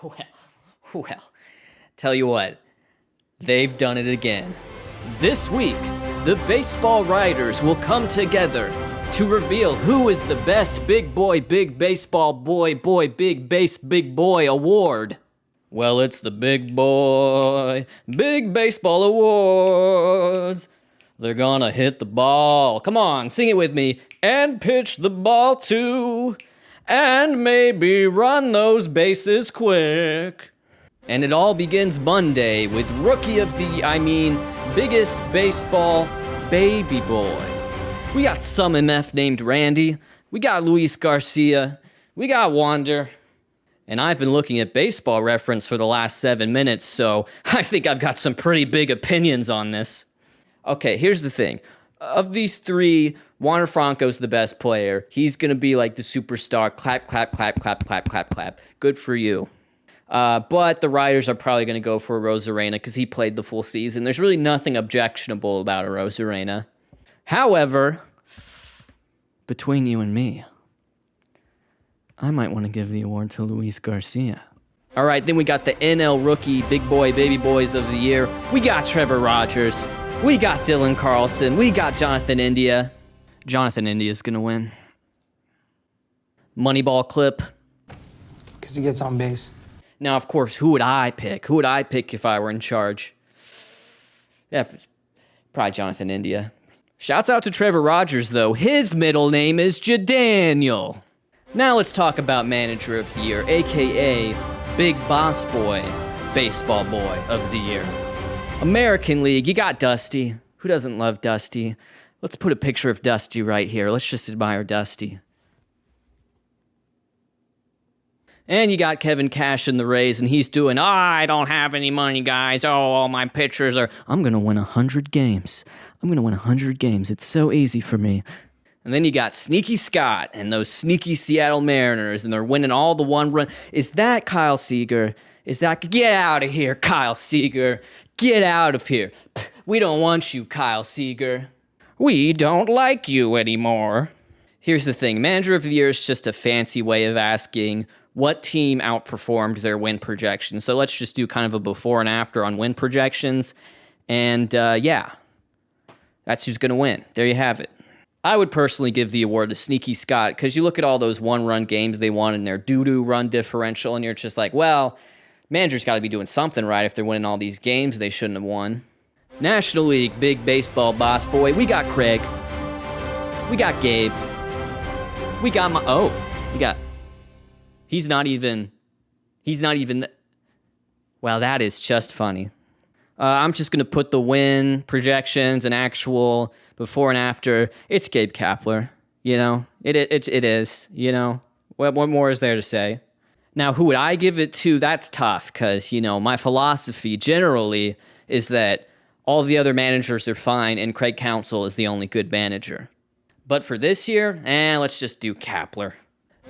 Well, well, tell you what, they've done it again. This week, the baseball writers will come together to reveal who is the best big boy, big baseball boy, big base, big boy award. Well, it's the Big Boy, Big Baseball Awards. They're gonna hit the ball. Come on, sing it with me. And pitch the ball too. And maybe run those bases quick. And it all begins Monday with Rookie of the, biggest baseball baby boy. We got some MF named Randy. We got Luis Garcia. We got Wander. And I've been looking at Baseball Reference for the last 7 minutes, so I think I've got some pretty big opinions on this. Okay, here's the thing. Of these three, Wander Franco's the best player. He's gonna be like the superstar. Clap, clap, clap, clap, clap, clap, clap. Good for you. But the writers are probably gonna go for Arozarena because he played the full season. There's really nothing objectionable about Arozarena. However, between you and me, I might want to give the award to Luis Garcia. All right, then we got the NL Rookie Big Boy Baby Boys of the Year. We got Trevor Rogers. We got Dylan Carlson. We got Jonathan India. Jonathan India's going to win. Moneyball clip. Because he gets on base. Now, of course, who would I pick? Who would I pick if I were in charge? Yeah, probably Jonathan India. Shouts out to Trevor Rogers, though. His middle name is Jadaniel. Now let's talk about Manager of the Year, a.k.a. Big Boss Boy, Baseball Boy of the Year. American League, you got Dusty. Who doesn't love Dusty? Let's put a picture of Dusty right here. Let's just admire Dusty. And you got Kevin Cash in the Rays, and he's doing, I don't have any money, guys. Oh, all my pitchers are... I'm going to win 100 games. I'm going to win 100 games. It's so easy for me. And then you got Sneaky Scott and those sneaky Seattle Mariners, and they're winning all the one run. Is that Kyle Seager? Is that... Get out of here, Kyle Seager. Get out of here. We don't want you, Kyle Seager. We don't like you anymore. Here's the thing. Manager of the Year is just a fancy way of asking what team outperformed their win projections. So let's just do kind of a before and after on win projections. And yeah, that's who's going to win. There you have it. I would personally give the award to Sneaky Scott because you look at all those one-run games they won in their doo-doo run differential, and you're just like, well, manager's got to be doing something right if they're winning all these games they shouldn't have won. National League, Big Baseball Boss Boy, we got Craig. We got Gabe. We got He's not even... Well, that is just funny. I'm just going to put the win projections and actual before and after. It's Gabe Kapler, you know? It is, you know? What more is there to say? Now, who would I give it to? That's tough because, you know, my philosophy generally is that all the other managers are fine and Craig Counsell is the only good manager. But for this year, let's just do Kapler.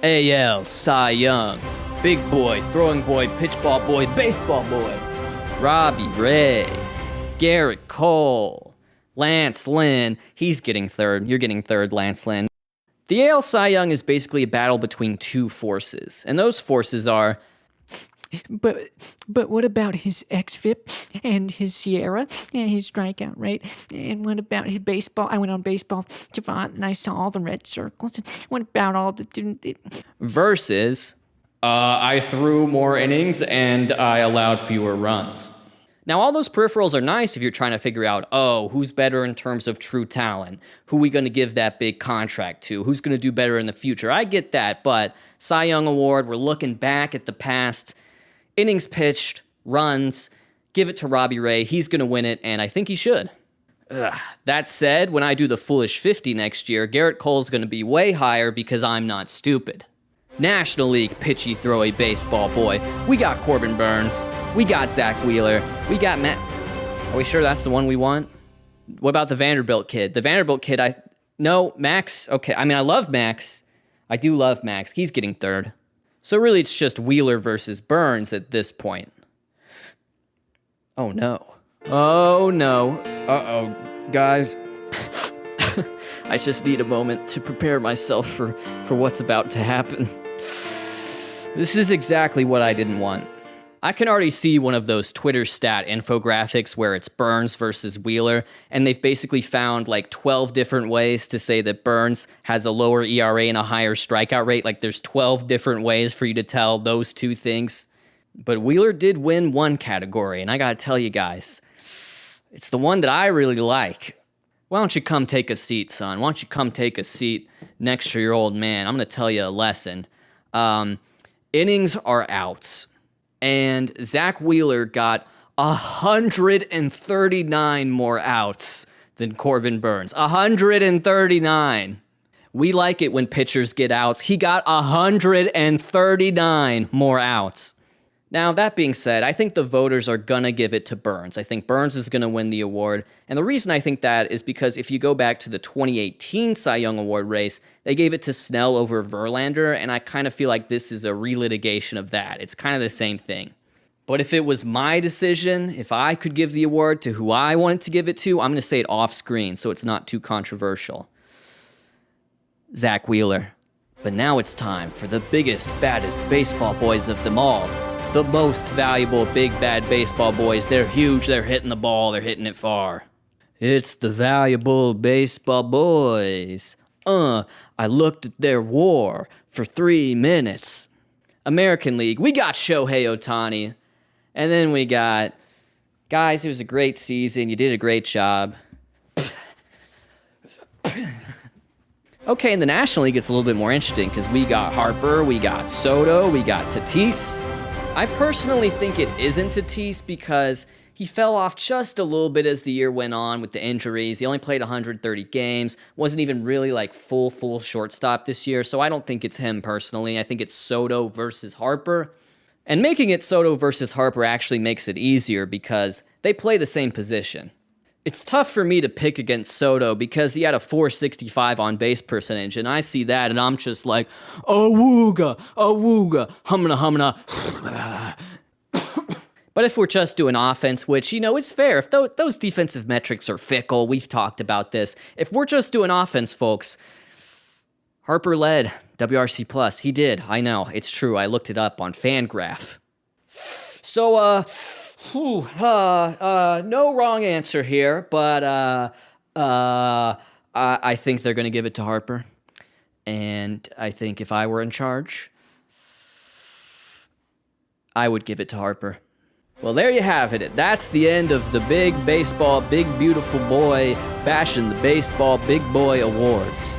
AL, Cy Young, Big Boy, Throwing Boy, Pitchball Boy, Baseball Boy, Robbie Ray, Garrett Cole, Lance Lynn. He's getting third. You're getting third, Lance Lynn. The AL Cy Young is basically a battle between two forces, and those forces are... But what about his xFIP and his Sierra and his strikeout rate? And what about his baseball? I went on Baseball Savant and I saw all the red circles. And what about all the... Versus, I threw more innings and I allowed fewer runs. Now, all those peripherals are nice if you're trying to figure out, oh, who's better in terms of true talent? Who are we going to give that big contract to? Who's going to do better in the future? I get that, but Cy Young Award, we're looking back at the past. Innings pitched, runs, give it to Robbie Ray. He's going to win it, and I think he should. That said, when I do the Foolish 50 next year, Garrett Cole's going to be way higher because I'm not stupid. National League pitchy throwy baseball boy. We got Corbin Burns. We got Zach Wheeler. We got Matt. Are we sure that's the one we want? What about the Vanderbilt kid? The Vanderbilt kid, no, Max. Okay, I love Max. I do love Max. He's getting third. So really it's just Wheeler versus Burns at this point. Oh no. Oh no. Uh-oh, guys. I just need a moment to prepare myself for what's about to happen. This is exactly what I didn't want. I can already see one of those Twitter stat infographics where it's Burns versus Wheeler, and they've basically found like 12 different ways to say that Burns has a lower ERA and a higher strikeout rate. Like there's 12 different ways for you to tell those two things. But Wheeler did win one category, and I gotta tell you guys, it's the one that I really like. Why don't you come take a seat, son? Why don't you come take a seat next to your old man? I'm gonna tell you a lesson. Innings are outs. And Zach Wheeler got 139 more outs than Corbin Burns. 139. We like it when pitchers get outs. He got 139 more outs. Now, that being said, I think the voters are going to give it to Burns. I think Burns is going to win the award. And the reason I think that is because if you go back to the 2018 Cy Young Award race, they gave it to Snell over Verlander, and I kind of feel like this is a relitigation of that. It's kind of the same thing. But if it was my decision, if I could give the award to who I wanted to give it to, I'm going to say it off screen so it's not too controversial. Zach Wheeler. But now it's time for the biggest, baddest baseball boys of them all. The most valuable big bad baseball boys. They're huge, they're hitting the ball, they're hitting it far. It's the valuable baseball boys. I looked at their WAR for 3 minutes. American League, we got Shohei Ohtani. And then we got, guys, it was a great season. You did a great job. Okay, in the National League, it's a little bit more interesting because we got Harper, we got Soto, we got Tatis. I personally think it isn't Tatis because he fell off just a little bit as the year went on with the injuries. He only played 130 games, wasn't even really like full shortstop this year, so I don't think it's him personally. I think it's Soto versus Harper. And making it Soto versus Harper actually makes it easier because they play the same position. It's tough for me to pick against Soto because he had a .465 on-base percentage, and I see that, and I'm just like, awooga, humna. But if we're just doing offense, which, it's fair. If those defensive metrics are fickle, we've talked about this. If we're just doing offense, folks, Harper led WRC+. He did. I know. It's true. I looked it up on Fangraph. So, no wrong answer here, but I think they're going to give it to Harper. And I think if I were in charge, I would give it to Harper. Well, there you have it. That's the end of the Big Baseball, Big Beautiful Boy, Bashing the Baseball Big Boy Awards.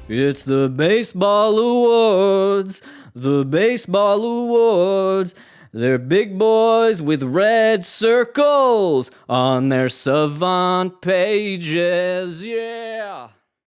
It's the Baseball Awards, the Baseball Awards. They're big boys with red circles on their savant pages, yeah!